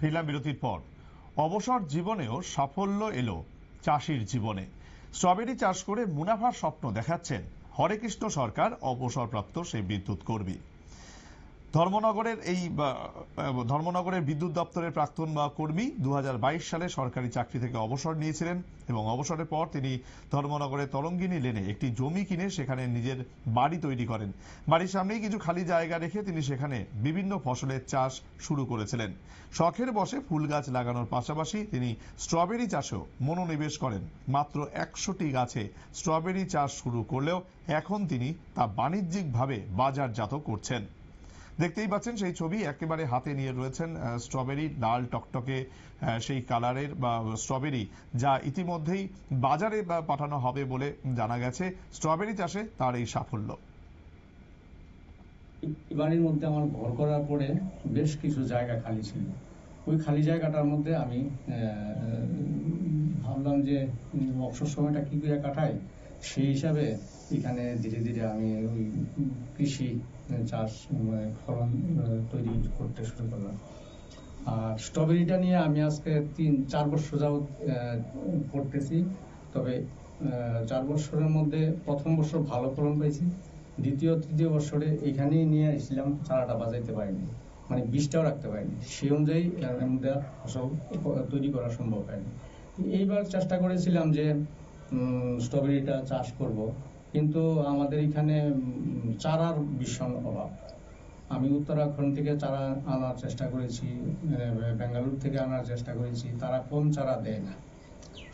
ফিরলাম বিরতির পর। অবসর জীবনেও সাফল্য এলো চাষির জীবনে। স্ট্রবেরি চাষ করে মুনাফার স্বপ্ন দেখাচ্ছেন হরেকৃষ্ণ সরকার, অবসরপ্রাপ্ত সেই বিদ্যুৎ কর্মী। ধর্মনগরের বিদ্যুৎ দপ্তরের প্রাক্তন কর্মী 2022 সালে সরকারি চাকরি থেকে অবসর নিয়েছিলেন এবং অবসরের পর তিনি ধর্মনগরের তরঙ্গিনী লেনে একটি জমি কিনে সেখানে নিজের বাড়ি তৈরি করেন। বাড়ির সামনেই কিছু খালি জায়গা রেখে তিনি সেখানে বিভিন্ন ফসলের চাষ শুরু করেছিলেন। শখের বশে ফুল গাছ লাগানোর পাশাপাশি তিনি স্ট্রবেরি চাষেও মনোনিবেশ করেন। মাত্র 100টি গাছে স্ট্রবেরি চাষ শুরু করলেও এখন তিনি তা বাণিজ্যিকভাবে বাজারজাত করছেন। দেখতেই পাচ্ছেন সেই ছবি, একেবারে হাতে নিয়ে রয়েছেন স্ট্রবেরি, লাল টকটকে সেই কালারের স্ট্রবেরি, যা ইতিমধ্যেই বাজারে পাঠানো হবে বলে জানা গেছে। স্ট্রবেরি চাষে তার এই সাফল্য। বাড়ির মধ্যে আমার ঘর করার পরে বেশ কিছু জায়গা খালি ছিল। ওই খালি জায়গাটার মধ্যে আমি ভাবলাম যে অবসর সময়টা কি করে কাটাই, সেই হিসাবে এখানে ধীরে ধীরে আমি ওই কৃষি চাষ ফলন তৈরি করতে শুরু করলাম। আর স্ট্রবেরিটা নিয়ে আমি আজকে 3-4 বছর যাবৎ করতেছি। তবে 4 বছরের মধ্যে প্রথম বছর ভালো ফলন পাইছি, দ্বিতীয় তৃতীয় বছরে এখানেই নিয়ে এসেছিলাম, চারাটা বাজাইতে পারিনি, মানে বীজটাও রাখতে পারিনি, সেই অনুযায়ী এর মধ্যে ফসল তৈরি করা সম্ভব হয়নি। এইবার চেষ্টা করেছিলাম যে স্ট্রবেরিটা চাষ করব, কিন্তু আমাদের এখানে চারার ভীষণ অভাব। আমি উত্তরাখণ্ড থেকে চারা আনার চেষ্টা করেছি, বেঙ্গালুরু থেকে আনার চেষ্টা করেছি, তারা কম চারা দেয় না।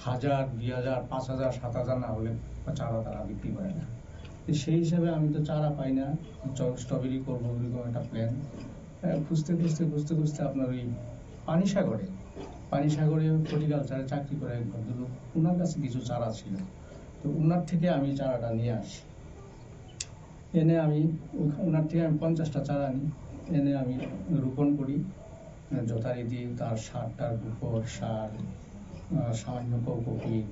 1000, 2000, 5000, 7000 না হলে চারা তারা বিক্রি করে না। সেই হিসাবে আমি তো চারা পাই না, স্ট্রবেরি করবো এরকম একটা প্ল্যান খুঁজতে খুঁজতে খুঁজতে খুঁজতে আপনার ওই পানিসাগরে হর্টিকালচারে চাকরি করে এক ভদ্রলোক, ওনার কাছে কিছু চারা ছিল, তো ওনার থেকে আমি চারাটা নিয়ে আসি। এনে আমি ওনার থেকে আমি 50টা চারা নিই, এনে আমি রোপণ করি যথারীতি। তার সারটার উপর সার, সামান্য কোকোপিট,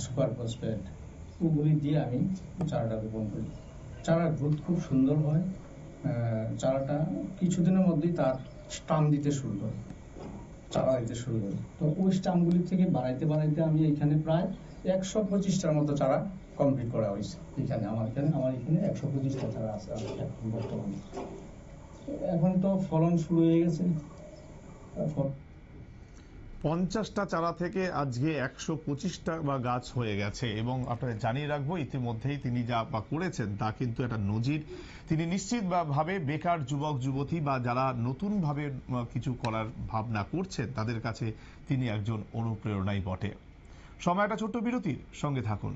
সুপার ফসফেট, ওগুলি দিয়ে আমি চারাটা রোপণ করি। চারার গ্রোথ খুব সুন্দর হয়। চারাটা কিছুদিনের মধ্যেই তার স্টাম দিতে শুরু করে, চারা দিতে শুরু করে। তো ওই স্টামগুলি থেকে বাড়াইতে বাড়াইতে আমি এখানে প্রায় 125টার মতো চারা কমপ্লিট করা হয়েছে। আমার এখানে 125টা চারা আছে বর্তমানে। এখন তো ফলন শুরু হয়ে গেছে। 50টা চারা থেকে আজকে 125টা গাছ হয়ে গেছে। এবং আপনাদের জানিয়ে রাখবো, ইতিমধ্যেই তিনি যা করেছেন তা কিন্তু একটা নজির। তিনি নিশ্চিতভাবে বেকার যুবক যুবতী বা যারা নতুন ভাবে কিছু করার ভাবনা করছেন তাদের কাছে তিনি একজন অনুপ্রেরণাই বটে। সময় একটা ছোট্ট বিরতির, সঙ্গে থাকুন।